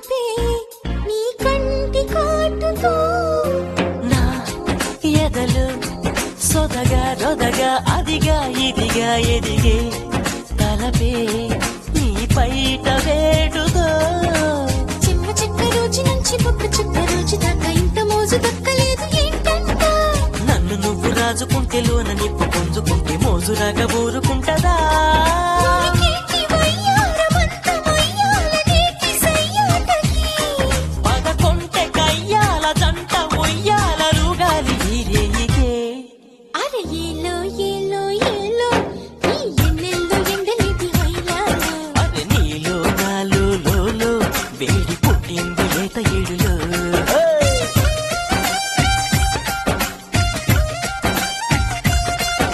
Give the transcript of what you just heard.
తలపే నీ కంటి కాటుతో నా ఎదలు సొదగా రొదగా అదిగా ఇదిగా ఎదిగే తలపే నీ పైట వేడుగా చిమ్మ చెక్క రోజు నుంచి పొక్క చుక్క రోజు దాకా ఇంత మోజు దక్కలేదు ఏంటంట నన్ను నువ్వు రాజుకుంటే లోన నిప్పు పుంజుకుంటే మోజురాగా ఊరు